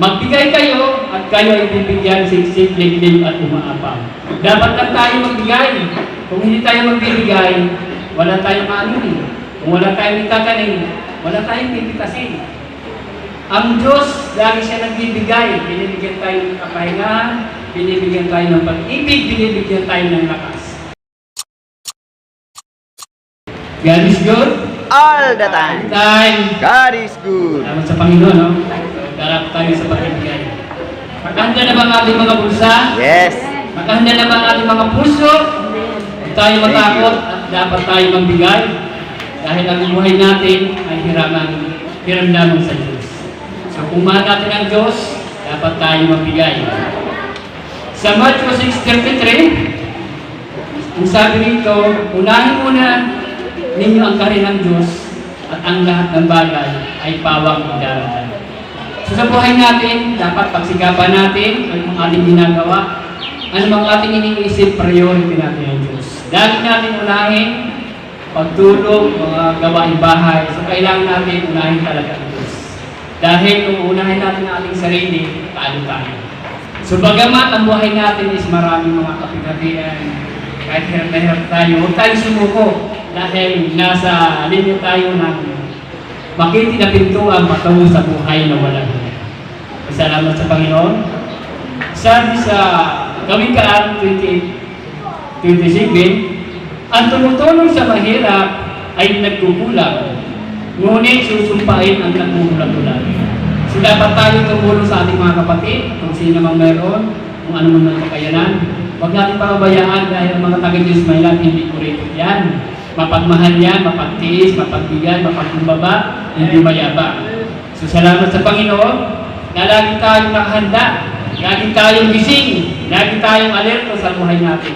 Magbigay kayo at kayo ay bibigyan siksik, liglig at umaapang. Dapat lang tayo magbigay. Kung hindi tayo magbibigay, wala tayong maanunin. Kung wala tayong itatanim, wala tayong pipitasin. Ang Diyos, lagi siya nagbibigay. Binibigyan tayo ng kapahingahan, binibigyan tayo ng pag-ibig, binibigyan tayo ng lakas. God is good. All the time. God is good. Salamat sa Panginoon, no? Darap tayo sa pagbibigay. Makahanda na ba ang ating mga bulsa? Yes. Makahanda na ba ang ating mga puso? Huwag tayo matakot at dapat tayo magbigay. Dahil ang buhay natin ay hiram lamang sa Diyos. So kung mahal natin ang Diyos, dapat tayo magbigay. Sa Matthew 6:33, ang sabi nito, unahin muna ninyo ang kaharian ng Diyos at ang lahat ng bagay ay pawang idarating. So sa buhay natin, dapat pagsikapan natin ang ating ginagawa, ano mang ating iniisip, priority natin ang Diyos. Lagi natin unahin pagtulong, mga gawaing bahay. So kailangan natin unahin talaga ang Diyos. Dahil kung unahin natin ang ating sarili, talo tayo. So bagamat ang buhay natin is maraming mga kapigatian, kahit hirap na hirap tayo, huwag tayo sumuko. Dahil nasa linya tayo ng makiti na pintuan matungo sa buhay na walang hanggan. Salamat sa Panginoon. Sabi sa Kawikaan 20:27, ang tumutulong sa mahirap ay nagkukulang, ngunit susumpain ang nagkukulang-kulang. So dapat tayo tumulong sa ating mga kapatid, kung sino mang meron, kung ano man ang kakayanan. Huwag natin pababayaan dahil ang mga taga-Diyos may lang hindi kurito yan. Mapagmahal yan, mapagtiis, mapagbigay, mapagkumbaba, hindi mayabang. So salamat sa Panginoon na lagi tayong nakahanda, lagi tayong gising, lagi tayong alerto sa buhay natin.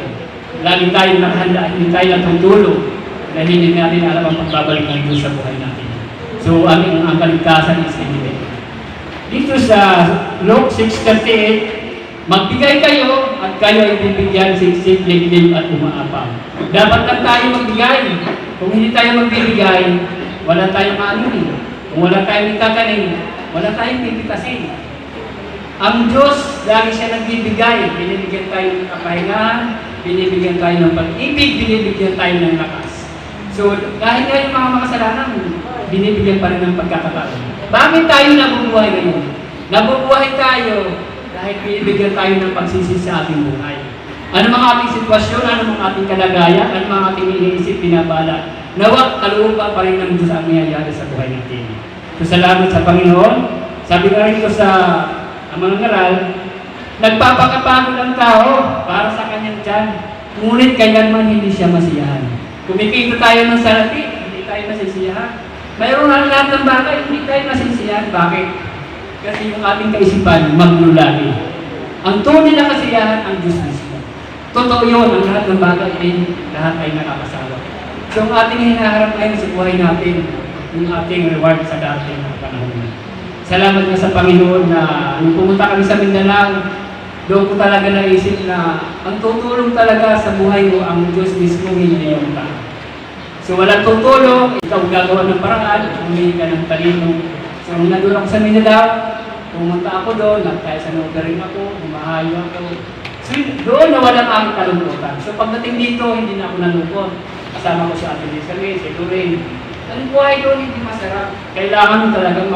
Lagi tayong nakahanda, hindi tayo natutulog dahil hindi natin alam ang pagbabalik ng Diyos sa buhay natin. So ang kaligtasan is imminent. Dito sa Luke 6:38, magbigay kayo at kayo ay bibigyan siksik, liglig at umaapang. Dapat lang tayo magbigay. Kung hindi tayo magbibigay, wala tayong maanunin. Kung wala tayong itatanim, wala tayong pipitasin. Ang Diyos, lagi siya nagbibigay. Binibigyan tayo ng kapahingahan, binibigyan tayo ng pag-ibig, binibigyan tayo ng lakas. So, kahit nga yung mga makasalanan, binibigyan pa rin ng pagkakataon. Bakit tayo nabubuhay ngayon? Nabubuhay tayo dahil binibigyan tayo ng pagsisisi sa ating buhay. Ano mga ating sitwasyon, ano mga ating kalagayan, ano mga ating iniisip, pinabala, nawa kalooban pa rin ng Diyos ang nangyayari sa buhay natin. So salamat sa Panginoon. Sabi nga rin ko sa mga ngaral, nagpapakapagod ang tao para sa kanyang tiyan, ngunit kailanman hindi siya masiyahan. Kumikita tayo ng salapi, hindi tayo masisiyahan. Mayroon na lahat ng bagay, hindi tayo masisiyahan. Bakit? Kasi yung ating kaisipan, maglulagi. Ang tunay na kasiyahan, ang Diyos mismo. Totoo yun, ang lahat ng bagay din, lahat ay nakakasawa. So ang ating hinaharap ngayon sa buhay natin, yung ating reward sa dating panahon. Salamat nga sa Panginoon na nung pumunta kami sa Mindanao, doon ko talaga naisip na ang tutulong talaga sa buhay mo, ang Diyos mismo, hindi yung tao. So walang tutulong, ikaw gagawa ng paraan, humingi ka ng talino. So nung nandun ako sa Mindanao, pumunta ako doon, nagtaya sa Nogering ako, humahayo ako. So doon nawalan ang aking kalungkutan. So pagdating dito, hindi na ako nalungkot. Kasama ko si Ate Lizelle, si Lorraine. Ang buhay doon hindi masarap. Kailangan mo talagang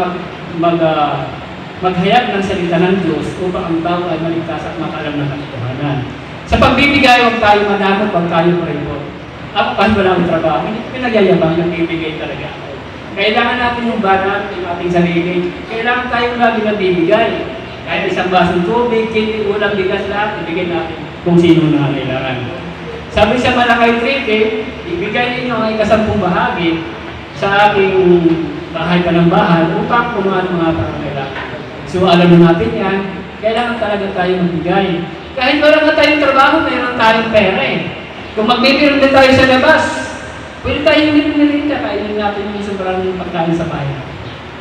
maghayag ng salita ng Diyos upang ang tao ay maligtas at makalam ng katotohanan. Sa pagbibigay, huwag tayo madamot, huwag tayo maripot. Ako kahit wala akong trabaho, hindi ko pinagyayabang, nagbibigay talaga ako. Kailangan natin yung banat, yung ating sarili. Kailangan tayo lagi nabibigay. Kahit isang basong tubig, kindi, ulam, bigas, lahat, ibigay natin kung sino na kailangan. Sabi sa Malakay 3, ibigay ninyo ang ikasampung bahagi sa ating bahay ka ng bahay upang kumaan mga pangangailangan. So alam natin yan, kailangan talaga tayo magbigay. Kahit wala na tayong trabaho, mayroon tayong pera eh. Kung magbibiron din tayo sa labas, pwede tayong nilita, kainin natin yung sobrang pagkain sa bahay.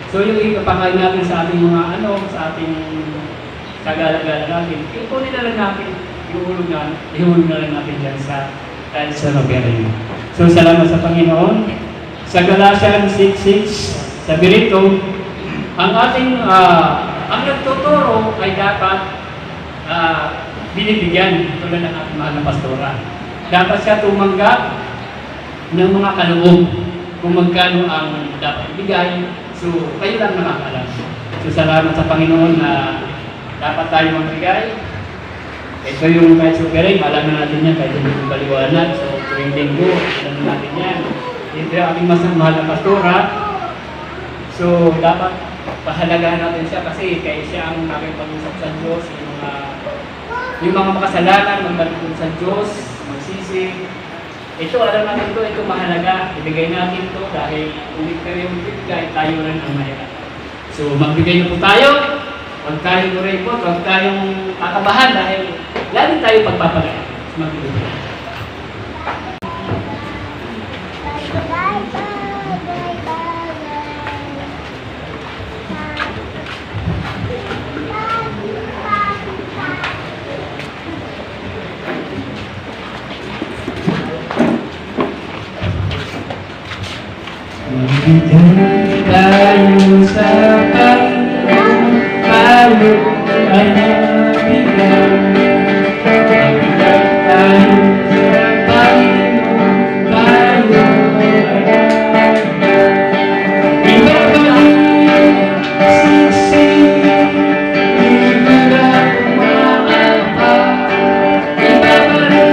So yung ipapakain natin sa ating mga sa ating kagala-gala natin, ipunin na lang natin, ihulog na lang natin dyan sa kahit sa Robert. So salamat sa Panginoon. Sa Galatians 6:6, sabi rito, ang nagtuturo ay dapat binibigyan tulad ng ating mahal na pastora. Dapat siya tumanggap ng mga kaloob kung magkano ang dapat ibigay. So, kayo lang nakakalam. So, salamat sa Panginoon na dapat tayo magbigay. Ito yung kahit sugarin, alam na natin yan, kahit hindi kong baliwanag. So, tuwing linggo, alam na natin yan. Ito yung aking mahal na pastora. So, dapat pahalagahan natin siya kasi kaya siya ang nakipag-usap sa Diyos, yung mga makasalanan, magbalik sa Diyos, magsisi. Ito, alam natin ito mahalaga. Ibigay natin ito dahil kung ito yung bigay, tayo rin ang mahirap. So, magbigay na po tayo. Huwag tayong kuripot, huwag tayong kakabahan dahil lagi tayo pagpapagay. So, magbigay. Magbigay tayo sa Panginoon, tayo ay nabigay. Magbigay tayo sa Panginoon, tayo ay nabigay. Ibabalik, siksik, ibigay umaapa. Ibabalik,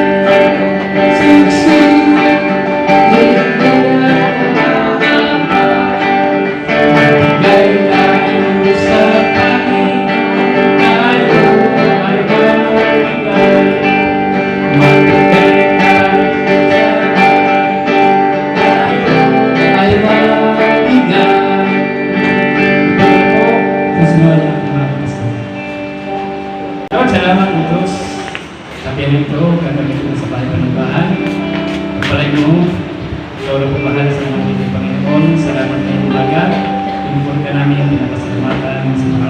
siksik, salamat po Diyos sa pinito, kagalit mo sa bahay panumbahan. Kapalay mo, ikaw na po mahal sa mga Panginoon. Salamat na yung umaga. Pinupon ka namin ang pinapasalamatan sa mga